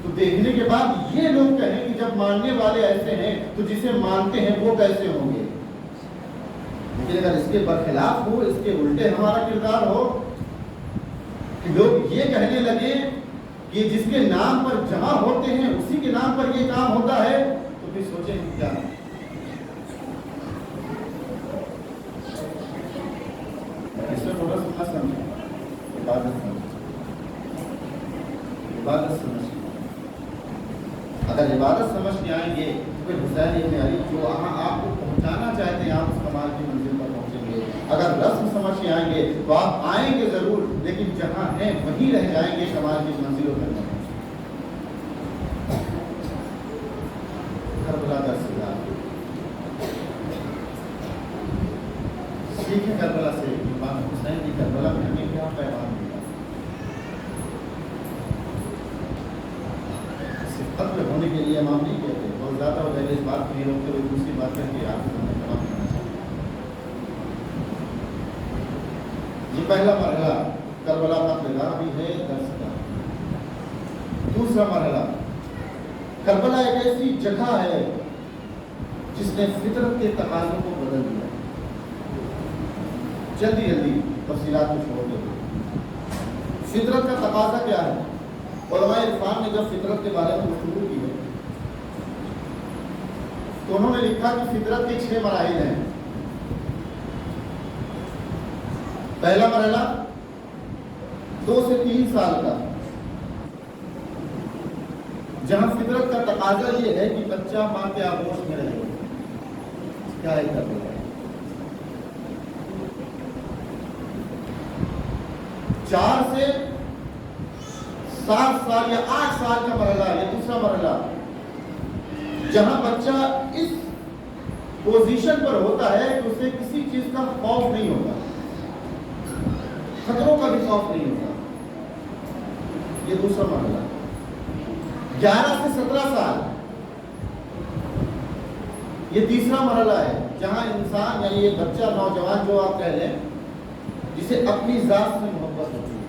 تو دیکھنے کے بعد یہ لوگ کہیں کہ جب ماننے والے ایسے ہیں تو جسے مانتے ہیں وہ کیسے ہوں گے. لیکن اگر اس کے برخلاف ہو، اس کے الٹے ہمارا کردار ہو کہ لوگ یہ کہنے لگے کہ جس کے نام پر جمع ہوتے ہیں اسی کے نام پر یہ کام ہوتا ہے، تو پھر سوچیں کیا. اس میں تھوڑا سا سمجھیں، عبادت سمجھ. اگر عبادت سمجھ کے آئیں گے تو پھر حسین ابن علی جو آپ کو پہنچانا چاہتے ہیں آپ اس کمال کی منزل پر پہنچیں گے. اگر رسم سمجھ کے آئیں گے تو آپ آئیں گے ضرور، لیکن جہاں ہیں وہیں رہ جائیں گے کمال کی منزلوں پر. کربلا کا سزا سیکھیں کربلا سے. امام حسین کی کربلا میں ہمیں کیا پیغام ملا؟ قتل ہونے کے لیے امام نہیں کہتے، بہت زیادہ ہو جائے اس بات کو نہیں روکتے ہوئے دوسری بات کر کے آپ کو تمام کرنا چاہیے. یہ پہلا مرحلہ کربلا قتل کا بھی ہے درس کا. دوسرا مرحلہ، کربلا ایک ایسی جگہ ہے جس نے فطرت کے تقاضوں کو بدل دیا. جلدی جلدی تفصیلات کو چھوڑ دو. فطرت کا تقاضا کیا ہے؟ علماء عرفان نے جب فطرت کے بارے میں گفتگو کی ہے تو انہوں نے لکھا کہ فطرت کے 6 مراحل ہیں. پہلا مرحلہ 2 سے 3 سال کا، جہاں فطرت کا تقاضا یہ ہے کہ بچہ ماں کے آغوش میں رہے. کیا ہے کربلا؟ 4 سے 7 سال یا 8 سال کا مرحلہ، یہ دوسرا مرحلہ، جہاں بچہ اس پوزیشن پر ہوتا ہے کہ اسے کسی چیز کا خوف نہیں ہوتا، خطروں کا بھی خوف نہیں ہوتا. یہ دوسرا مرحلہ. 11 سے 17 سال یہ تیسرا مرحلہ ہے، جہاں انسان یعنی یہ بچہ نوجوان جو آپ کہہ لیں جسے اپنی ذات سے محبت ہوتی ہے.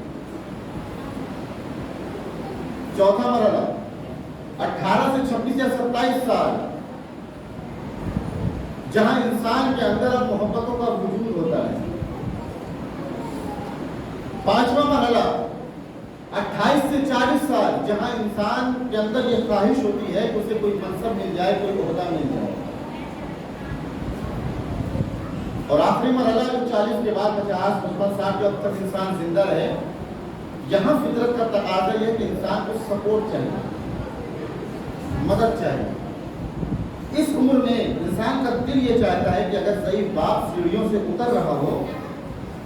چوتھا مرحلہ 18 سے 26 یا 27 سال، جہاں انسان کے اندر اب محبتوں کا وجود ہوتا ہے. پانچواں مرحلہ 28 سے 40 سال، جہاں انسان کے اندر یہ خواہش ہوتی ہے کہ اسے کوئی منصب مل جائے، کوئی عہدہ مل جائے. اور آخری مرحلہ جو 40 کے بعد 50 55 سال جب تک انسان زندہ رہے، یہاں فطرت کا تقاضا یہ ہے کہ انسان کو سپورٹ چاہیے، مدد چاہیے. اس عمر میں انسان کا دل یہ چاہتا ہے کہ اگر ضعیف باپ سیڑھیوں سے اتر رہا ہو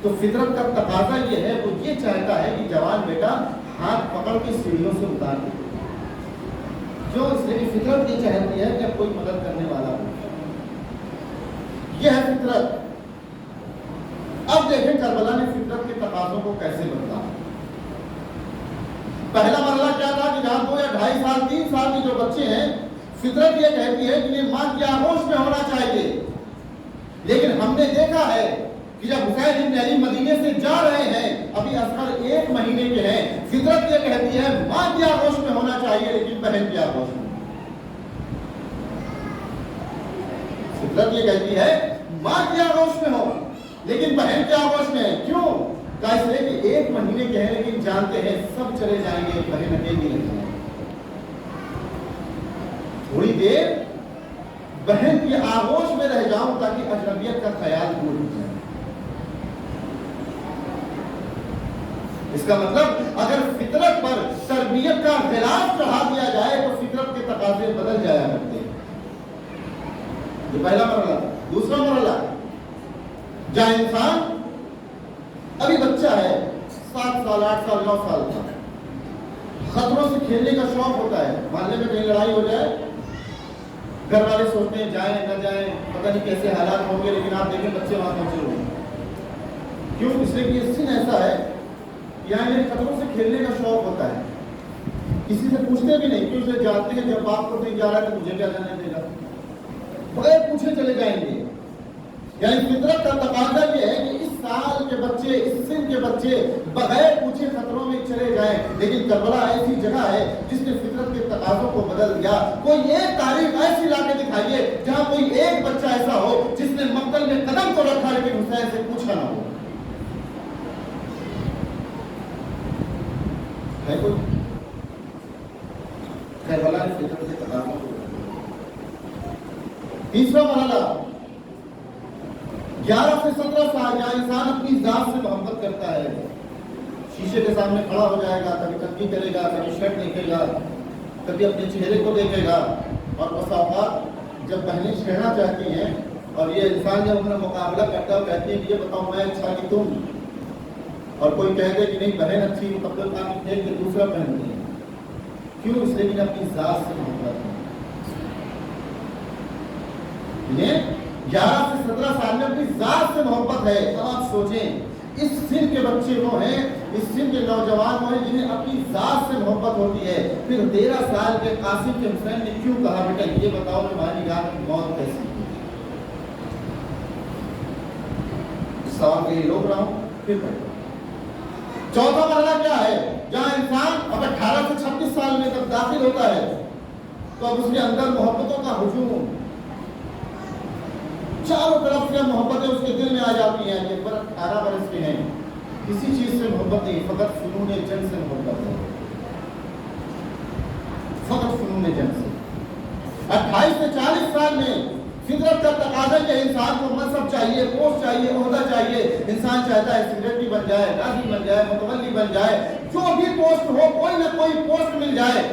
تو فطرت کا تقاضا یہ ہے، وہ یہ چاہتا ہے کہ جوان بیٹا ہاتھ پکڑ کے سیڑھیوں سے اتار دے. کیوں؟ اس لیے کہ فطرت یہ چاہتی ہے کہ اب کوئی مدد کرنے والا ہو. یہ ہے فطرت. اب اب دیکھیں کربلا نے فطرت کے تقاضوں کو کیسے بدلا۔ پہلا مرحلہ کیا تھا کہ جہاں 2 یا 2.5 سال 3 سال کے جو بچے ہیں، فطرت یہ کہتی ہے کہ یہ ماں کی آغوش میں ہونا چاہیے، لیکن ہم نے دیکھا ہے کہ جب حسین بن علی مدینے سے جا رہے ہیں، ابھی اصغر 1 مہینے کے ہیں، فطرت یہ کہتی ہے ماں کی آغوش میں ہونا چاہیے لیکن بہن کی آغوش میں۔ فطرت یہ کہتی ہے ماں کی آغوش میں ہو لیکن بہن کی آغوش میں۔ کیوں؟ کہا اس لیے کہ 1 مہینے کے ہیں لیکن جانتے ہیں سب چلے جائیں گے، بہن اکیلی رہ جائیں گے۔ تھوڑی دیر بہن کی آغوش میں رہ جاؤں تاکہ اجنبیت کا خیال دور ہو جائے۔ اس کا مطلب اگر فطرت پر تربیت کا غلاف چڑھا دیا جائے تو فطرت کے تقاضے بدل جایا کرتے ہیں۔ یہ پہلا مرحلہ۔ دوسرا مرحلہ، جہاں انسان ابھی بچہ ہے، 7 سال 8 سال 9 سال کا، خطروں سے کھیلنے کا شوق ہوتا ہے، محلے میں کہیں لڑائی ہو جائے گھر والے سوچتے ہیں جائیں نہ جائیں، پتہ نہیں کیسے حالات ہوں گے، لیکن آپ دیکھیں بچے وہاں پہنچے ہوئے ہیں۔ کیوں؟ اس لیے کہ یہ سن ایسا ہے یہاں میرے خطروں سے کھیلنے کا شوق ہوتا ہے، کسی سے پوچھتے بھی نہیں، کیوں سے جانتے ہیں جب باپ کو نہیں جا رہا ہے تو مجھے کیا جانے دے گا، بغیر پوچھے چلے جائیں گے۔ یعنی فطرت کا تقاضا یہ ہے کہ اس سال کے بچے، اس سن کے بچے بغیر پوچھے خطروں میں چلے جائیں، لیکن کربلا ایسی جگہ ہے جس نے فطرت کے تقاضوں کو بدل دیا۔ کوئی ایک تاریخ ایسی لا کے دکھائیے جہاں کوئی ایک بچہ ایسا ہو جس نے مقتل میں قدم تو رکھا لیکن حسین سے پوچھا نہ ہو، ہے کوئی؟ کربلا نے فطرت کے تقاضوں کو بدل دیا۔ تیسرا مرحلہ، 11 سے 17 سال، جہاں انسان اپنی ذات سے محبت کرتا ہے، شیشے کے سامنے کھڑا ہو جائے گا، کبھی کنگھی کرے گا، کبھی شرٹ دیکھے گا، کبھی اپنے چہرے کو دیکھے گا، اور بس اوقات جب بہنیں چھیڑنا چاہتی ہیں اور یہ انسان جب اپنا مقابلہ کرتا ہے کہتی ہے کہ یہ بتاؤ میں اچھا کہ تم، اور کوئی کہہ دے کہ نہیں بہن اچھی، مقبل کام پھینک کے دوسرا پہنتی ہے۔ کیوں؟ اس لیے کہ اپنی ذات سے محبت ہے۔ 11 سے 17 سال میں اپنی ذات سے محبت ہے۔ اب آپ سوچیں اس سن کے بچے وہ ہیں، اس سن کے نوجوان وہ ہیں جنہیں اپنی ذات سے محبت ہوتی ہے۔ پھر 13 سال کے قاسم کے حسین نے کیوں کہا بیٹا یہ بتاؤ کہ ہماری جان کی موت کیسی ہوئی؟ اس سوال کے لیے روک رہا ہوں، پھر پڑھیں۔ چوتھا مرحلہ کیا ہے؟ جہاں انسان اب 18 سے 36 سال میں جب داخل ہوتا ہے تو اب اس کے اندر محبتوں کا ہجوم، چاروں طرف سے محبتیں اس کے دل میں آ جاتی ہیں۔ یہ 18 برس کے ہیں، کسی چیز سے محبت نہیں، فقط فنون جنگ سے محبت ہے، فقط فنون جنگ سے۔ 28 سے 40 سال میں فطرت کا تقاضا ہے، انسان کو منصب چاہیے، پوسٹ چاہیے، عہدہ چاہیے۔ انسان چاہتا ہے سیکریٹری بن جائے، قاضی بن جائے، متولی بن جائے، جو بھی پوسٹ ہو کوئی نہ کوئی پوسٹ مل جائے۔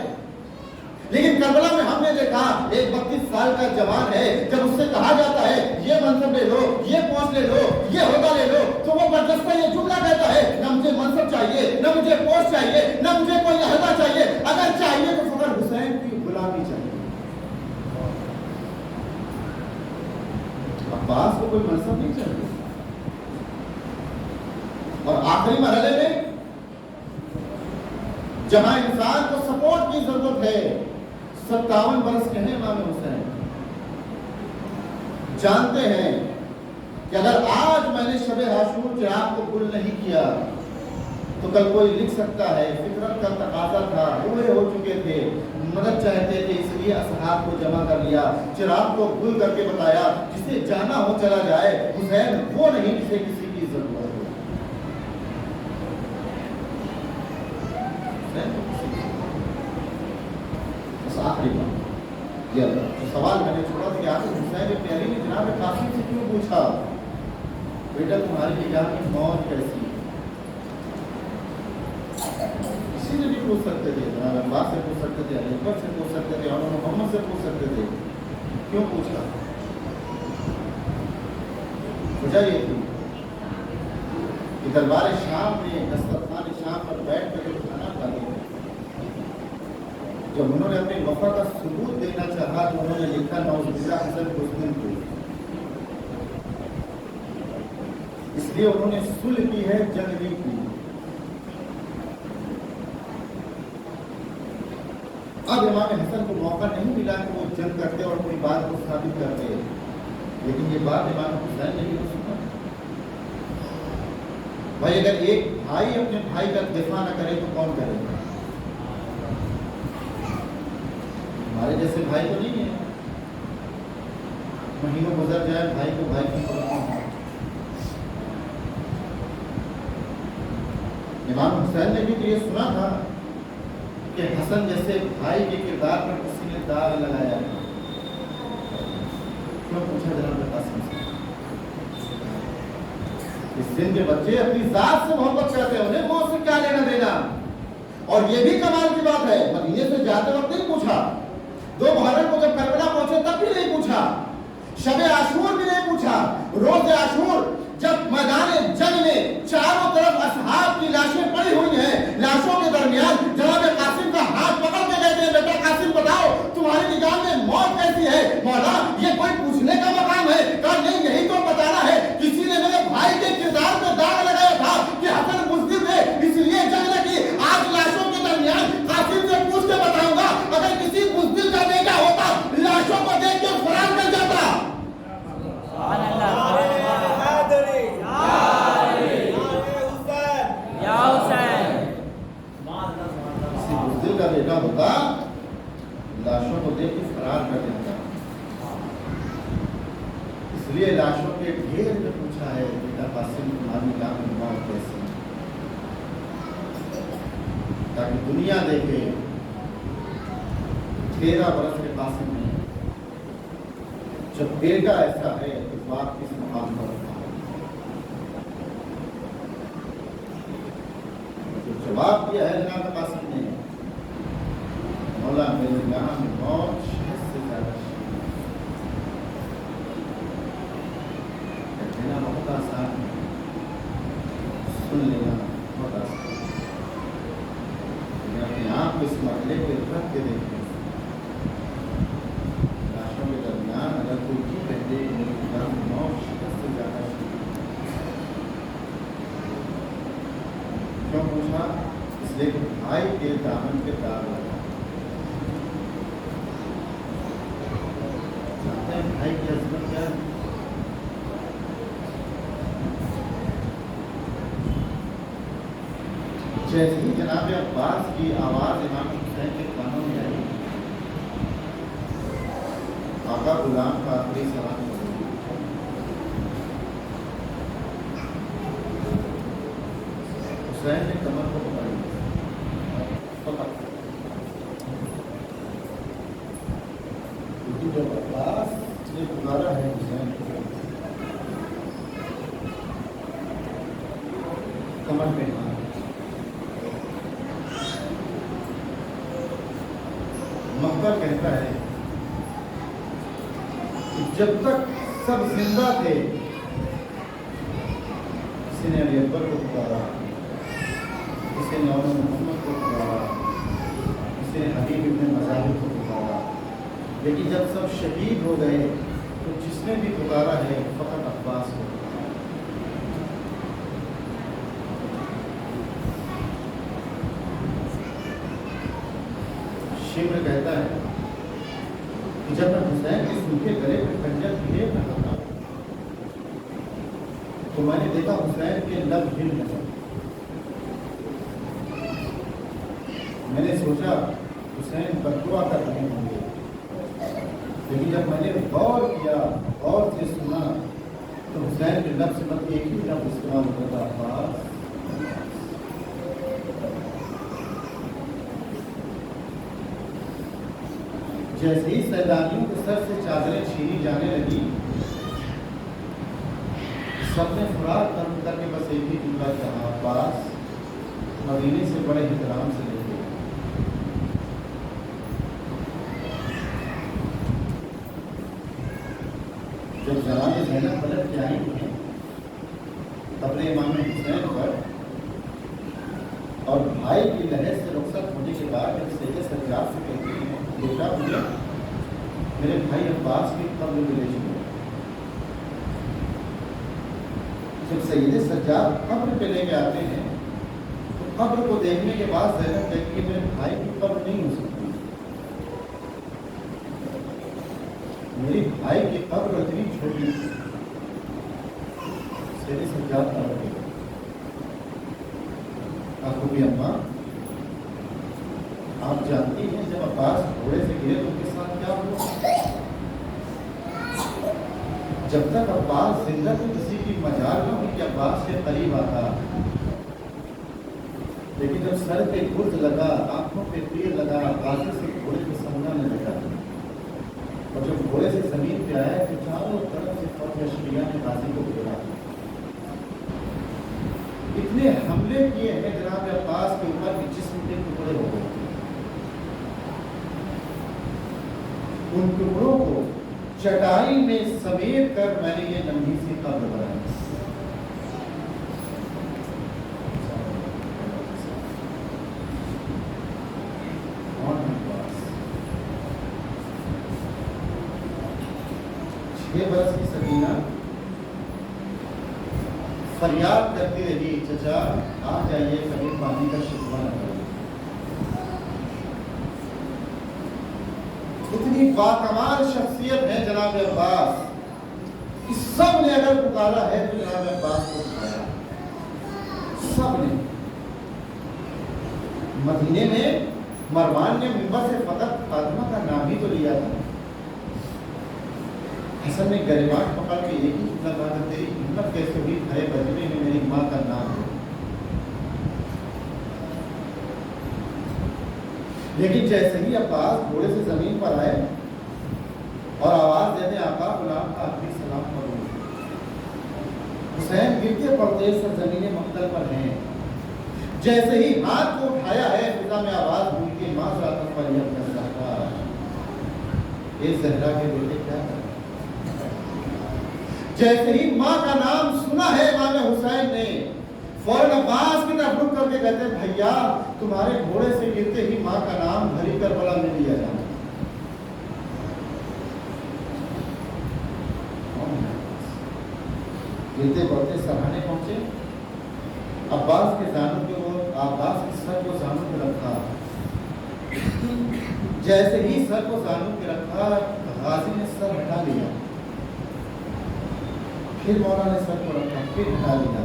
لیکن کربلا میں ہم نے دیکھا ایک 32 سال کا جوان ہے، جب اس سے کہا جاتا ہے یہ منصب لے لو، یہ پوسٹ لے لو، یہ عہدہ لے لو، تو وہ برجستہ یہ جملہ کہتا ہے نہ مجھے منصب چاہیے، نہ مجھے پوسٹ چاہیے، نہ مجھے کوئی عہدہ چاہیے، اگر چاہیے تو فقط حسین کی غلامی چاہیے۔ عباس کو کوئی منصب نہیں چاہیے۔ اور آخری مرحلے میں جہاں انسان کو سپورٹ کی ضرورت ہے، 57 برس کے ہیں امام حسین، جانتے ہیں کہ اگر آج میں نے شب عاشور چراغ کو گل نہیں کیا تو کل کوئی لکھ سکتا ہے فطرت کا تقاضا تھا، بوڑھے ہو چکے تھے، مدد چاہتے تھے، اس لیے اصحاب کو جمع کر لیا، چراغ کو گل کر کے بتایا جسے جانا ہو چلا جائے، حسین وہ نہیں جسے کسی کی ضرورت ہو۔ آخری بات یہ سوال میں نے چھوڑا تھا کہ آپ حسین ابن علی نے جناب قاسم سے کیوں پوچھا بیٹا تمہاری جان کی موت کیسی؟ کسی سے بھی پوچھ سکتے تھے، جناب عباس سے پوچھ سکتے تھے، علی اکبر سے پوچھ سکتے تھے، اور محمد سے پوچھ سکتے تھے، کیوں پوچھا؟ وجہ یہ تھی کہ دربار شام میں دسترخوان شام پر بیٹھ کر کے کھانا کھاتے تھے، جب انہوں نے اپنے وفا کا ثبوت دینا چاہا تو انہوں نے لکھا نعوذ باللہ حسن کو اس دن کو اس لیے انہوں نے صلح کی ہے، جنگ نہیں کی۔ اب امام حسن کو موقع نہیں ملا کہ وہ جنگ کرتے اور کوئی بات کو ثابت کرتے، لیکن یہ بات امام حسین نے بھی سنا۔ بھائی اگر ایک بھائی اپنے بھائی کا دفاع نہ کرے تو کون کرے گا؟ ہمارے جیسے بھائی تو نہیں ہے، مہینوں گزر جائے بھائی کو بھائی کی خبر نہ ہو۔ امام حسین نے بھی تو یہ سنا تھا کہ حسن جیسے بھائی کے کردار پر کسی نے داغ لگایا ہے۔ کیوں پوچھا جناب قاسم سے؟ اس دن کے بچے اپنی ذات سے محبت کرتے ہیں، انہیں موت سے کیا لینا دینا۔ اور یہ بھی کمال کی بات ہے، مدینے سے جاتے وقت نہیں پوچھا، 2 محرم کو جب کربلا پہنچے تب بھی نہیں پوچھا، شب عاشور بھی نہیں پوچھا، روز عاشور جب میدان جنگ میں چاروں طرف اصحاب کی لاشیں پڑی ہوئی ہیں، لاشوں کے درمیان جناب قاسم کا ہاتھ پکڑ کے کہتے ہیں بیٹا قاسم بتاؤ تمہاری نگاہ میں موت کیسی ہے؟ مولا یہ کوئی پوچھنے کا مقام ہے؟ کہا نہیں یہی تو بتانا ہے، کسی نے میرے بھائی کے کردار پہ داغ لگایا تھا کہ حسن بزدل ہے اس لیے جنگ نہ کی۔ آج لاشوں کے درمیان قاسم سے پوچھ کے بتاؤں گا، اگر کسی بزدل کا بیٹا ہوتا لاشوں کو دیکھ کے فرار کر جاتا۔ کا بیٹا ہوتا لاشوں کو دیکھ کے فرار کر دیتا۔ اس لیے لاشوں کے ڈھیر میں پوچھا ہے بیٹا قاسم تمہاری نگاہ میں موت کیسی، تاکہ دنیا دیکھے 13 برس کے قاسم میں جب بیٹا ایسا ہے تو باپ کس مقام پر رکھا ہے۔ جو جواب دیا ہے جناب قاسم نے، مولا میرے نگاہ میں موت شہد سے زیادہ کہنا بہت آسان ہے، سن لینا بہت آسان ہے، لیکن اپنی آنکھ کو اس مرحلے کو رکھ کے دیکھیں، لاشوں کے درمیان اگر کوئی بھی کہتے کہ میرے نگاہ میں موت شہد سے زیادہ کیوں پوچھا؟ اس لیے کہ بھائی کے دامن کے داغ لگا۔ بھائی کی عظمت کیا ہے؟ جیسے ہی جناب عباس کی آواز امام حسین کے کانوں میں آئی، آقا غلام کا آخری سلام حسین نے کمر کو پکڑ لیا، کیونکہ جو عباس نے پکارا ہے حسین کمر پہ مکہ کہتا ہے کہ جب تک سب زندہ تھے کسی نے علی اکبر کو پکارا، کسی نے عمر محمد کو پکارا، کسی نے حبیب ابن مظاہر کو پکارا، لیکن جب سب شہید ہو گئے تو جس نے بھی پکارا ہے فقط عباس کو۔ شمر کہتا ہے کہ جب میں حسین کے سوکھے گلے پہ خنجر پھیر رہا تھا تو میں نے دیکھا حسین کے لب ہل رہے، میں نے سوچا حسین بددعا کر رہے ہوں گے، لیکن جب میں نے غور کیا، غور سے سنا تو حسین کے لب سے مت ایک ہی لفظ استعمال ہوتا تھا، عباس۔ جیسے ہی سیلانیوں کے سر سے چادریں چھینی جانے لگی، سب نے فرار کر کے بس ایک ہی جملہ کہا، عباس مدینے سے بڑے احترام سے لے گئے۔ جب جناب زینب پلٹ کے آئی ہیں اپنے امام حسین پر، اور بھائی کی لہر سے رخصت ہونے کے بعد جب سید سجاد سے کہتی ہیں بیٹا مجھے میرے بھائی عباس کی قبر میں لے چلو، جب سید سجاد قبر پہ لے کے آتے ہیں تو قبر کو دیکھنے کے بعد زینب کہتی ہے میرے بھائی کی قبر نہیں ہو سکتی، میری بھائی کی قبر اتنی چھوٹی تھی. سید سجاد قبر پہ آپ بھی اماں آپ جانتی ہیں جب عباس گھوڑے سے گرے تو ان کے ساتھ کیا ہوا؟ جب تک عباس زندہ تو کسی کی مجال نہ ہوئی کہ عباس کے قریب آتا، لیکن جب سر پہ گرز لگا، آنکھوں پہ تیر لگا، غازی سے گھوڑے کو سمجھانے لگا، اور جب گھوڑے سے زمین پہ آیا تو چاروں طرف سے فوج اشریاء نے غازی کو گھیرا، اتنے حملے کیے ہیں جناب عباس کے اوپر کہ جسم کے ٹکڑے ہو گئے. ان ٹکڑوں کو چٹائی میں سمیٹ کر میں نے یہ ننھی سی قبر بنائی. کون ہے عباس؟ 6 برس کی سکینہ فریاد کرتی رہی چچا آ جائیے کبھی پانی کا شکوہ نہ کریں. اتنی باکمال شخصیت ہے جناب عباس، اس سب نے اگر پکارا ہے تو جناب عباس کو پکارا سب نے. مدینے میں مروان نے منبر سے فقط فاطمہ کا نام ہی تو لیا تھا. حسن نے گریبان پکڑ کے ایک ہی جملہ کہا کہ تیری ہمت کیسے ہوئی کھڑے بدلے میں میری ماں کا نام ہے. لیکن جیسے ہی عباس گھوڑے سے زمین پر آئے اور آواز دیتے آقا غلام کا آخری سلام پڑھو، حسین گرتے پڑتے سر زمین مقتل پر ہیں. جیسے ہی ہاتھ کو اٹھایا ہے فضا میں آواز ہوئی کہ ماں ذات فریاد کر رہا اے زہرا کے بیٹے کیا کر. جیسے ہی ماں کا نام سنا ہے امام حسین نے فوراً عباس کی طرف رک کر کے کہتے ہیں بھیا تمہارے گھوڑے سے گرتے ہی ماں کا نام گھری کربلا میں لیا جانا. گرتے بڑھتے سرہانے پہنچے، عباس کے زانوں کے وہ عباس کے سر کو زانوں پہ رکھا. جیسے ہی سر کو زانوں پہ رکھا غازی نے سر ہٹا لیا، پھر مولا نے سر کو رکھا پھر ہٹا لیا.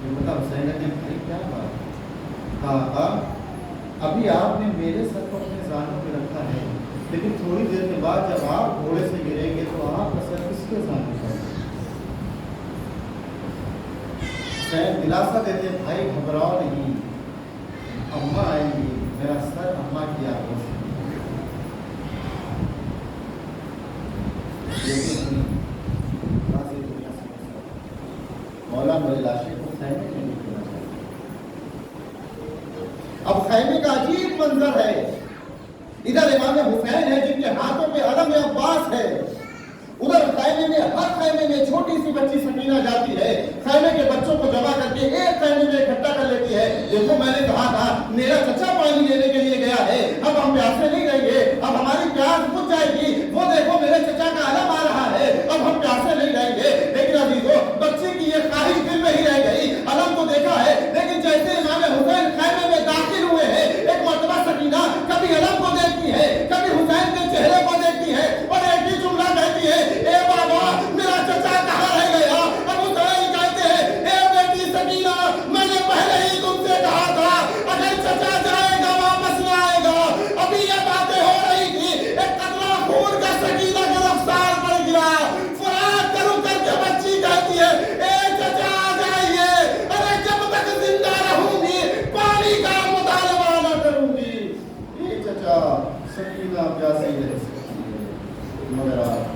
بتا حسین نے بھائی کیا بات؟ کہا ابھی آپ نے میرے سر کو اپنے زانوں پہ رکھا ہے، لیکن تھوڑی دیر کے بعد جب آپ گھوڑے سے گریں گے تو آپ کا سر کس کے زانوں پر؟ حسین دلاسا دیتے بھائی گھبراؤ نہیں، اماں آئیں گی، میرا سر اماں کی آواز سے. مولا میرے لاشے کو خیمے میں نہیں کرنا چاہیے. اب خیمے کا عجیب منظر ہے، ادھر امام حسین ہے جن کے ہاتھوں پہ علم عباس ہے، ادھر خیمے میں ہر خیمے میں چھوٹی سی بچی سکینہ جاتی ہے، خیمے کے بچوں کو جمع کر کے ایک خیمے میں اکٹھا کر لیتی ہے. دیکھو میں نے کہا تھا میرا چچا پانی لینے کے لیے گیا ہے، اب ہم پیاسے نہیں رہیں گے، اب ہماری پیاس بجھ جائے گی. وہ دیکھو میرے چچا کا علم آ رہا ہے، اب ہم پیاسے نہیں رہیں گے. لیکن عزیزو بچے کی یہ خواہش دل میں ہی رہ گئی. علم کو دیکھا ہے لیکن جیسے امام حسین خیمے میں داخل ہوئے ہیں ایک مرتبہ سکینہ کبھی علم کو دیکھتی ہے کبھی حسین کے چہرے کو دیکھتی ہے اور ایک ہی جملہ کہتی ہے اے بابا میرا چچا کہاں رہ گیا. اب حسین کہتے ہیں اے بیٹی سکینہ میں نے پہلے ہی تم سے کہا تھا اگر چچا جائے گا واپس نہ آئے گا. ابھی یہ باتیں ہو رہی تھی ایک قطرہ خون کا سکینہ کے رفتار پر گرا. فرات کرو کر کے بچی کہتی ہے اے چچا آ جائیے، ارے جب تک زندہ رہوں گی پانی کا مطالبہ نہ کروں گی. اے چچا سکینہ پیاسی رہ سکتی ہے مگر آپ